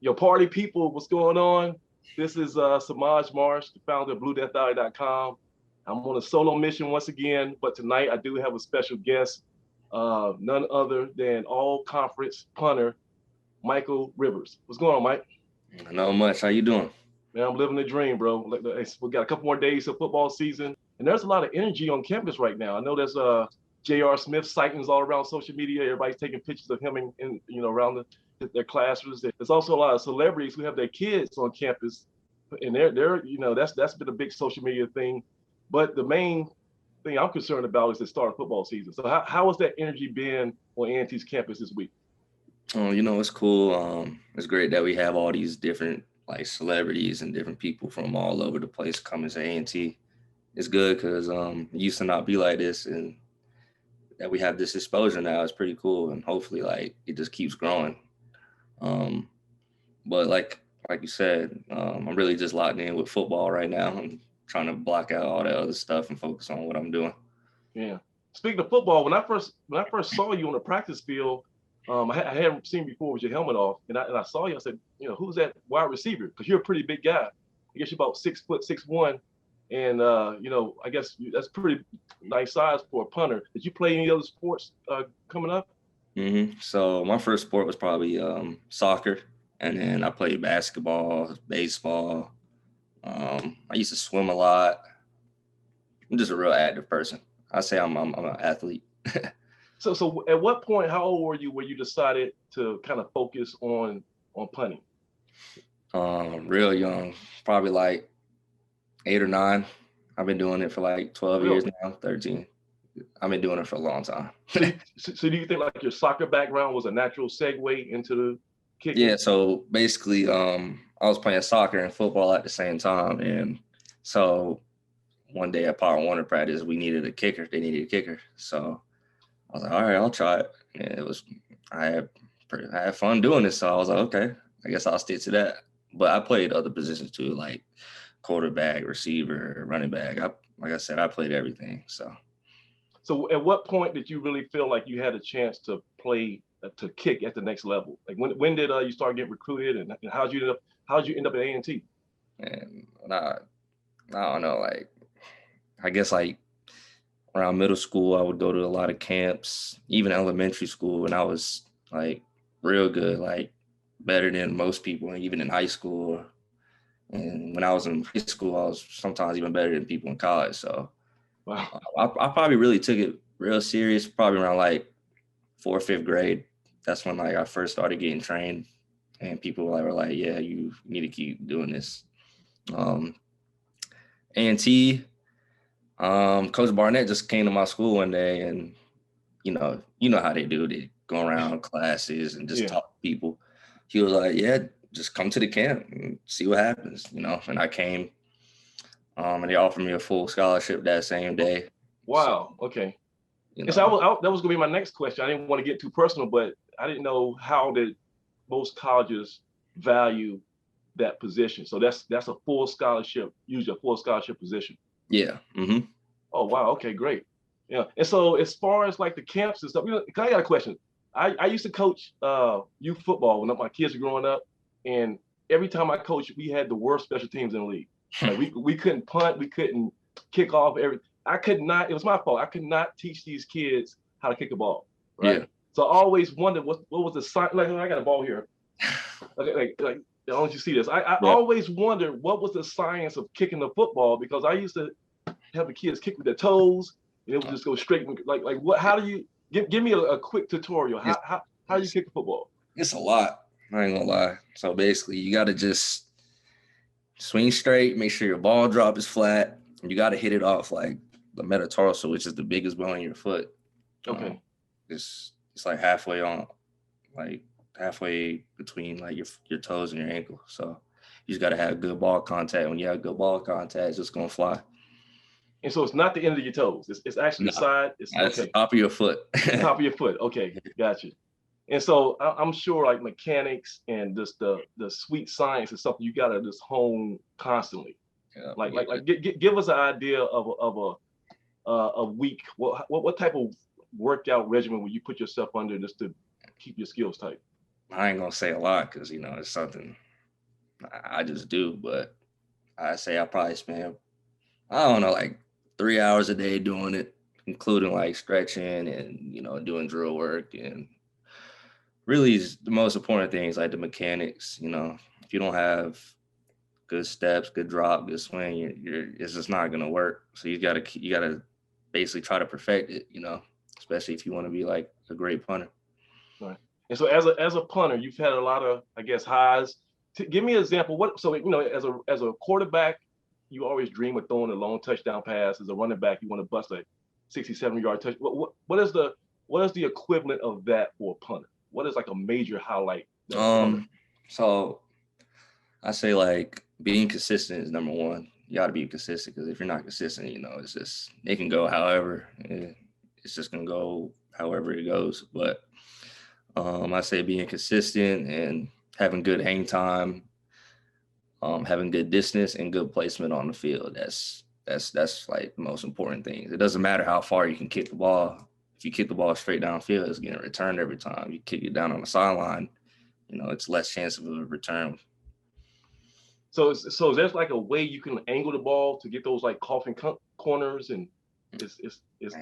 Your party people, what's going on? This is Samaj Marsh, the founder of BlueDeathValley.com. I'm on a solo mission once again, but tonight I do have a special guest, none other than all conference punter, Michael Rivers. What's going on, Mike? Not much. How you doing? Man, I'm living the dream, bro. We got a couple more days of football season, and there's a lot of energy on campus right now. I know there's J.R. Smith sightings all around social media. Everybody's taking pictures of him in around their classrooms. There's also a lot of celebrities who have their kids on campus, and they're that's been a big social media thing. But the main thing I'm concerned about is the start of football season. So how has that energy been on A&T's campus this week? It's cool. It's great that we have all these different like celebrities and different people from all over the place coming to A&T. It's good because it used to not be like this, and that we have this exposure now is pretty cool. And hopefully, like it just keeps growing. But like you said, I'm really just locked in with football right now. I'm trying to block out all that other stuff and focus on what I'm doing. Yeah. Speaking of football, when I first saw you on the practice field, I hadn't seen before with your helmet off, and I saw you. I said, who's that wide receiver? Because you're a pretty big guy. I guess you're about 6', 6'1", and I guess that's pretty nice size for a punter. Did you play any other sports coming up? So my first sport was probably soccer, and then I played basketball, baseball. I used to swim a lot. I'm just a real active person. I say I'm an athlete. So at what point, how old were you when you decided to kind of focus on punting? Real young, probably like 8 or 9. I've been doing it for like 12 years now, 13. I've been doing it for a long time. So do you think like your soccer background was a natural segue into the kicking? Yeah, so basically I was playing soccer and football at the same time. And so one day at Power Warner practice, we needed a kicker. They needed a kicker. So I was like, all right, I'll try it. And I had fun doing this. So I was like, okay, I guess I'll stick to that. But I played other positions too, like quarterback, receiver, running back. Like I said, I played everything. So at what point did you really feel like you had a chance to play, to kick at the next level? Like when did you start getting recruited, and how'd you end up at A&T? And I don't know, like I guess like around middle school, I would go to a lot of camps, even elementary school, and I was like real good, like better than most people, and even in high school. And when I was in high school, I was sometimes even better than people in college. So wow. I probably really took it real serious, probably around like 4th or 5th grade. That's when like I first started getting trained, and people were like, yeah, you need to keep doing this. A&T, Coach Barnett just came to my school one day, and you know how they do. They go around classes and just talk to people. He was like, yeah, just come to the camp and see what happens, And I came, and they offered me a full scholarship that same day. Wow. So, okay. So that was gonna be my next question. I didn't want to get too personal, but I didn't know how did most colleges value that position. So that's a full scholarship, usually a full scholarship position. Yeah. Mm-hmm. Oh wow. Okay. Great. Yeah. And so as far as like the camps and stuff, I got a question. I used to coach youth football when my kids were growing up, and every time I coached, we had the worst special teams in the league. Like we couldn't punt, we couldn't kick off. I could not. It was my fault. I could not teach these kids how to kick a ball. Right. Yeah. So I always wondered what was the sign. Like I got a ball here. Like I don't want you see this. I always wondered what was the science of kicking the football, because I used to have the kids kick with their toes, and it would just go straight. Like what? How do you give me a quick tutorial? How do you kick a football? It's a lot. I ain't gonna lie. So basically, you got to just swing straight, make sure your ball drop is flat, and you got to hit it off like the metatarsal, which is the biggest bone in your foot. Okay. It's like halfway between like your toes and your ankle. So you just got to have good ball contact. When you have good ball contact, it's just gonna fly. And so it's not the end of your toes. It's actually the side. It's the top of your foot. Top of your foot. Okay, gotcha. And so I'm sure like mechanics and just the sweet science is something you gotta just hone constantly. Yeah, give us an idea of a week. What type of workout regimen will you put yourself under just to keep your skills tight? I ain't gonna say a lot because it's something I just do, but I say I probably spend, I don't know, like 3 hours a day doing it, including like stretching and doing drill work. And really the most important thing is like the mechanics. If you don't have good steps, good drop, good swing, it's just not gonna work. So you gotta basically try to perfect it, especially if you want to be like a great punter. Right. And so as a punter, you've had a lot of, I guess, highs. Give me an example. As a quarterback, you always dream of throwing a long touchdown pass. As a running back, you want to bust a 67-yard touch. What is the equivalent of that for a punter? What is like a major highlight that a punter? So I say like being consistent is number one. You got to be consistent because if you're not consistent, it's just it can go however. It's just gonna go however it goes. But I say being consistent and having good hang time, having good distance and good placement on the field. That's like the most important thing. It doesn't matter how far you can kick the ball. If you kick the ball straight downfield, it's getting returned every time. You kick it down on the sideline, it's less chance of a return. So there's like a way you can angle the ball to get those like coffin corners, and it's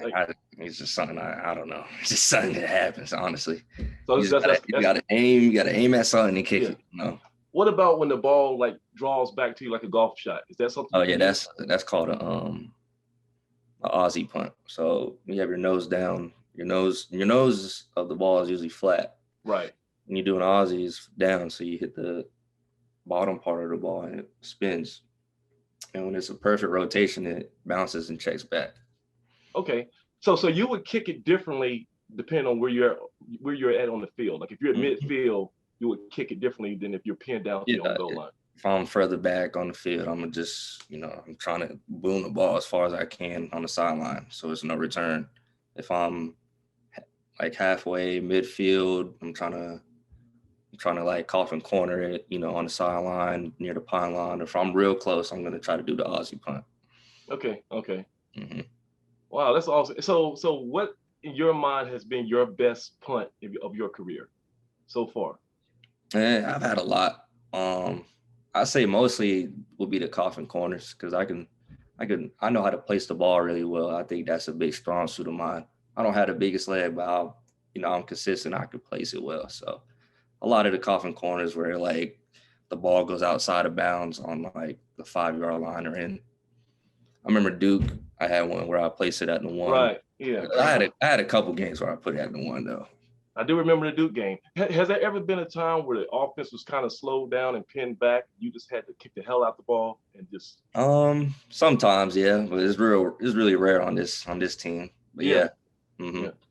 like it's just something I don't know. It's just something that happens, honestly. So you gotta aim at something and kick it. What about when the ball like draws back to you like a golf shot? Is that something? Oh yeah, that's called a Aussie punt. So you have your nose down. Your nose of the ball is usually flat. Right. And you do an Aussie is down, so you hit the bottom part of the ball and it spins. And when it's a perfect rotation, it bounces and checks back. Okay. So you would kick it differently depending on where you're at on the field. Like if you're at midfield, you would kick it differently than if you're pinned down to your goal line. If I'm further back on the field, I'm gonna just, I'm trying to boom the ball as far as I can on the sideline, so it's no return. If I'm like halfway midfield, I'm trying to like coffin corner it, on the sideline near the pine line. If I'm real close, I'm gonna try to do the Aussie punt. Okay. Mm-hmm. Wow, that's awesome. So what in your mind has been your best punt of your career so far? I've had a lot. I say mostly would be the coffin corners because I know how to place the ball really well. I think that's a big strong suit of mine. I don't have the biggest leg, but I'm consistent. I can place it well. So a lot of the coffin corners where like the ball goes outside of bounds on like the 5-yard line or in. I remember Duke. I had one where I placed it at the one. Right. Yeah. I had a couple games where I put it at the one though. I do remember the Duke game. Has there ever been a time where the offense was kind of slowed down and pinned back? You just had to kick the hell out the ball and just. Sometimes, yeah, but it's really rare on this team. But yeah.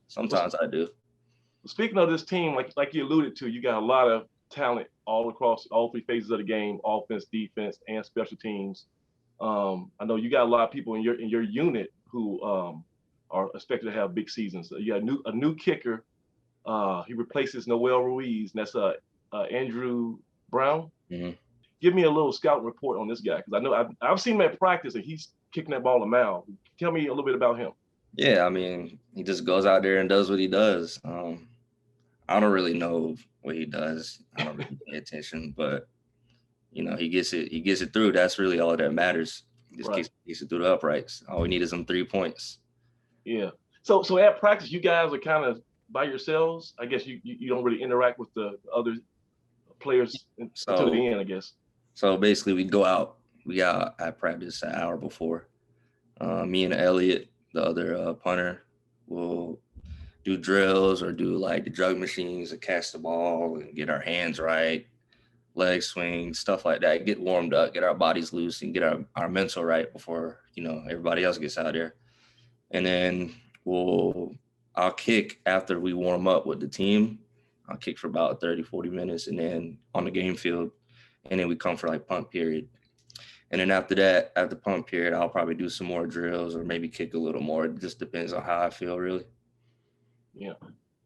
Sometimes I do. Speaking of this team, like you alluded to, you got a lot of talent all across all three phases of the game: offense, defense, and special teams. I know you got a lot of people in your unit who are expected to have big seasons. You got a new kicker. He replaces Noel Ruiz, and that's Andrew Brown. Mm-hmm. Give me a little scout report on this guy, because I know I've seen him at practice, and he's kicking that ball a mile. Tell me a little bit about him. Yeah, I mean, he just goes out there and does what he does. I don't really know what he does. I don't really pay attention, but he gets it through. That's really all that matters. He just kicks it through the uprights. All we need is them 3 points. Yeah. So at practice, you guys are kind of by yourselves. I guess you don't really interact with the other players until the end, I guess. So basically we got at practice an hour before. Me and Elliot, the other punter, will do drills or do like the drug machines to catch the ball and get our hands right, leg swing, stuff like that, get warmed up, get our bodies loose and get our mental right before, everybody else gets out there. And then I'll kick after we warm up with the team. I'll kick for about 30, 40 minutes and then on the game field. And then we come for like punt period. And then after that, after punt period, I'll probably do some more drills or maybe kick a little more. It just depends on how I feel, really. Yeah.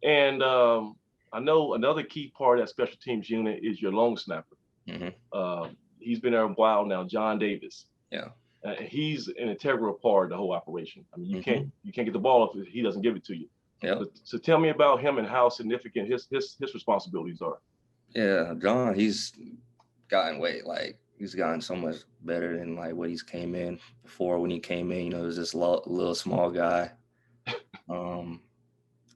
And I know another key part of that special teams unit is your long snapper. Mm-hmm. He's been there a while now, John Davis. Yeah. He's an integral part of the whole operation. I mean, you can't get the ball if he doesn't give it to you. Yeah. So tell me about him and how significant his responsibilities are. Yeah, John, he's gotten he's gotten so much better than like what he's came in before. When he came in, he was this little small guy.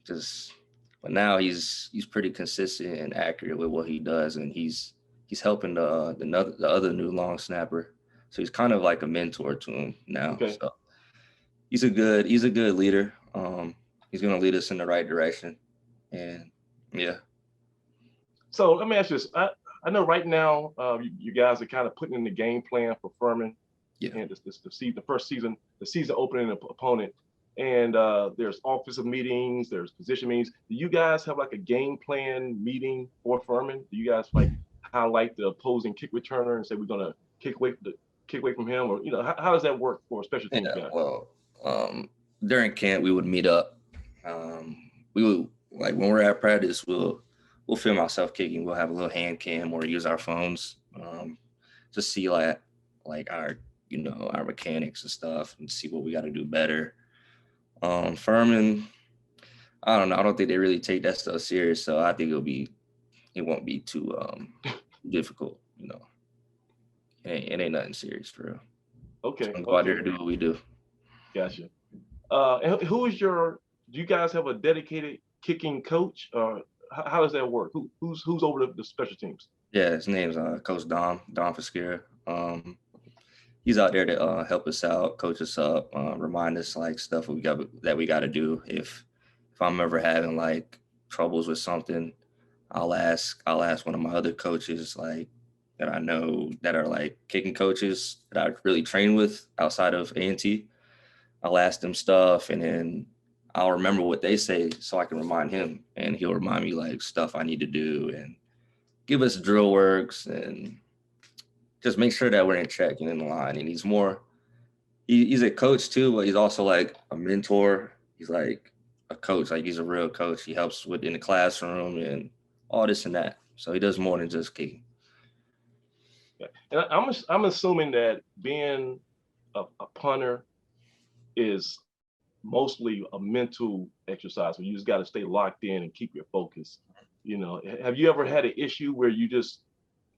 Just but now he's pretty consistent and accurate with what he does, and he's helping the other new long snapper. So he's kind of like a mentor to him now. Okay. So he's a good leader. He's gonna lead us in the right direction. And yeah. So let me ask you this. I know right now you guys are kind of putting in the game plan for Furman. Yeah. And the first season, the season opening opponent. And there's offensive meetings, there's position meetings. Do you guys have like a game plan meeting for Furman? Do you guys like highlight the opposing kick returner and say we're gonna kick away from him, or how does that work for special teams guys? Well, during camp we would meet up. We would like when we're at practice, we'll film ourselves kicking. We'll have a little hand cam or use our phones, to see like our our mechanics and stuff and see what we got to do better. Furman, I don't know. I don't think they really take that stuff serious, so I think it won't be too difficult. It ain't nothing serious for real. Okay. Just go out there and do what we do. Gotcha. And do you guys have a dedicated kicking coach, or how does that work? Who's over the special teams? Yeah, his name's Coach Dom Fiscara. He's out there to help us out, coach us up, remind us like stuff we got to do. If I'm ever having like troubles with something, I'll ask one of my other coaches like that I know that are like kicking coaches that I really train with outside of A&T. I'll ask them stuff, and then I'll remember what they say so I can remind him, and he'll remind me like stuff I need to do and give us drill works and just make sure that we're in check and in the line. And he's a coach too, but he's also like a mentor. He's like a coach, like he's a real coach. He helps in the classroom and all this and that. So he does more than just kicking. Yeah. And I'm assuming that being a punter is mostly a mental exercise where you just got to stay locked in and keep your focus. Have you ever had an issue where you just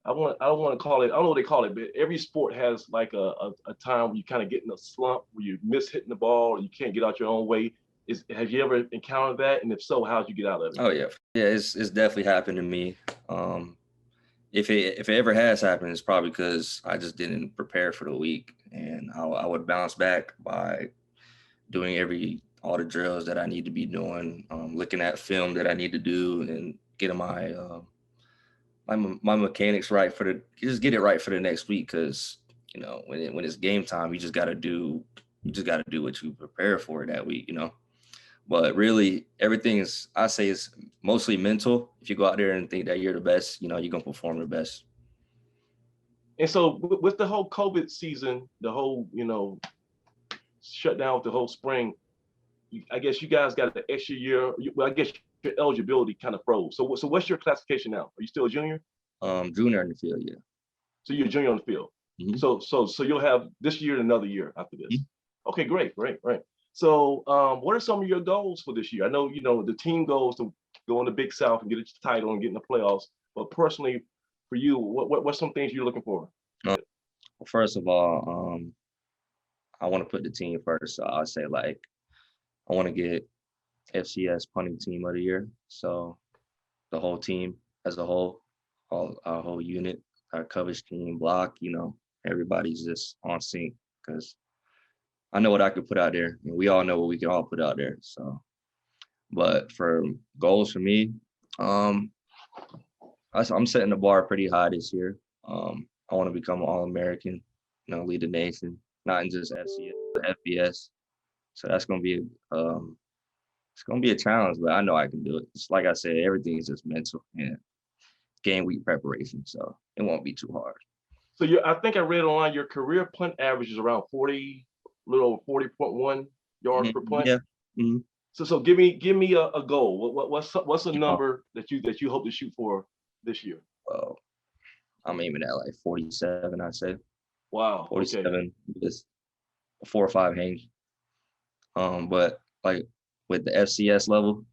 I don't want to call it, I don't know what they call it, but every sport has like a time where you kind of get in a slump where you miss hitting the ball or you can't get out your own way. Have you ever encountered that? And if so, how'd you get out of it? Oh yeah. Yeah, it's definitely happened to me. If it ever has happened, it's probably because I just didn't prepare for the week, and I would bounce back by doing all the drills that I need to be doing, looking at film that I need to do, and getting my mechanics right just get it right for the next week. Because when it's game time, you just got to do what you prepare for that week. But really, I say is mostly mental. If you go out there and think that you're the best, you're gonna perform the best. And so with the whole COVID season, the whole shutdown with the whole spring, I guess you guys got an extra year. Well, I guess your eligibility kind of froze. So what's your classification now? Are you still a junior? Junior in the field, yeah. So you're a junior on the field. Mm-hmm. So you'll have this year and another year after this. Mm-hmm. Okay, great. So what are some of your goals for this year? I know the team goals to go in the Big South and get a title and get in the playoffs. But personally, for you, what's some things you're looking for? First of all, I want to put the team first. So I'll say like I want to get FCS punting team of the year. So the whole team as a whole, our whole unit, our coverage team, block, everybody's just on sync because I know what I could put out there, and we all know what we can all put out there. So, but for goals for me, I'm setting the bar pretty high this year. I want to become an All-American, lead the nation, not in just FCS, but FBS. So that's gonna be it's gonna be a challenge, but I know I can do it. Just like I said, everything is just mental and game week preparation, so it won't be too hard. So I think I read online your career punt average is around 40, little over 40.1 yards per punt. Yeah. Mm-hmm. So give me a goal. What's a number that you hope to shoot for this year? Well, I'm aiming at like 47, I'd say. Wow. 47 with 4 or 5 hangs. But like with the FCS level,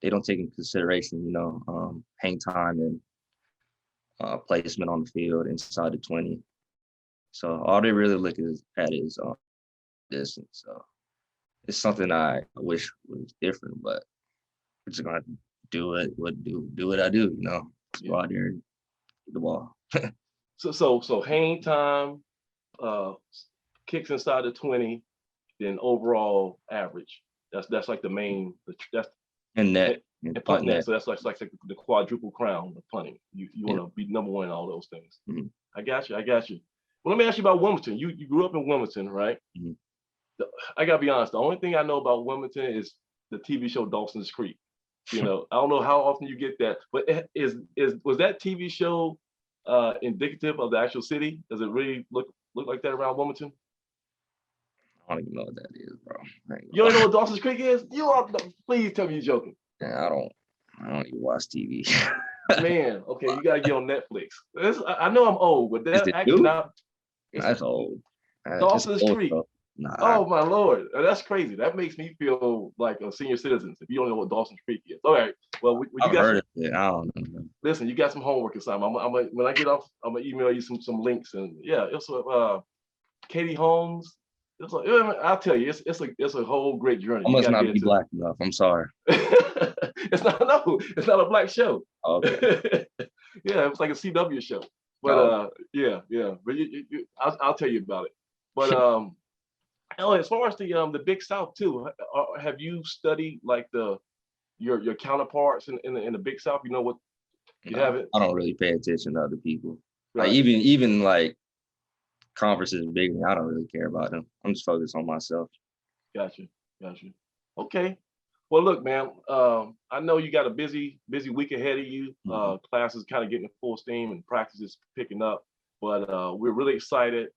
they don't take into consideration, hang time and placement on the field inside the 20. So all they really look at is distance. So it's something I wish was different, but we're just gonna do what I do, Just go out there and get the ball. So hang time, kicks inside the 20, then overall average. That's like the main. That's And net and punt net. So that's like the quadruple crown of punting. You want to be number one in all those things. Mm-hmm. I got you. Well, let me ask you about Wilmington. You grew up in Wilmington, right? Mm-hmm. I gotta be honest. The only thing I know about Wilmington is the TV show Dawson's Creek. I don't know how often you get that, but was that TV show indicative of the actual city? Does it really look like that around Wilmington? I don't even know what that is, bro. You don't know what Dawson's Creek is? Please tell me you're joking. Yeah, I don't even watch TV. Man, okay, you gotta get on Netflix. I know I'm old, but that's actually new? not. That's old. Dawson's Creek. Nah. Oh my Lord, that's crazy. That makes me feel like a senior citizen if you don't know what Dawson's Creek is. All right, well, I've heard of it. I don't know. Listen, you got some homework assignment. When I get off, I'm gonna email you some links, and yeah, it's Katie Holmes. I'll tell you, it's a whole great journey. I must not be black enough. I'm sorry. It's not a black show. Okay. Yeah, it was like a CW show. But yeah. But I'll tell you about it. But as far as the Big South too, have you studied like your counterparts in the Big South? You know what you haven't? I don't really pay attention to other people. Right. Like even like conferences big, I don't really care about them. I'm just focused on myself. Gotcha. Okay. Well, look, man. I know you got a busy week ahead of you. Classes kind of getting full steam and practice is picking up. But we're really excited.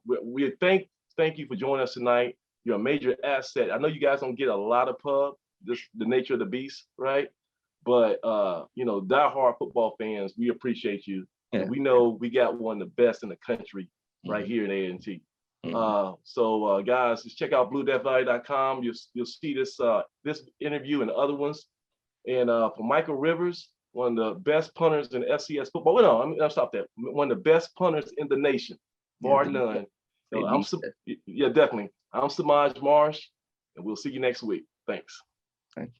We thank you for joining us tonight. You're a major asset. I know you guys don't get a lot of pub, just the nature of the beast, right? But diehard football fans, we appreciate you. Yeah. And we know we got one of the best in the country right here in A&T. So guys, just check out BlueDeathValley.com. You'll see this interview and other ones. And for Michael Rivers, one of the best punters in FCS football. Well, no, I'll stop that. One of the best punters in the nation, bar none. Definitely. I'm Samaj Marsh, and we'll see you next week. Thanks. Thank you.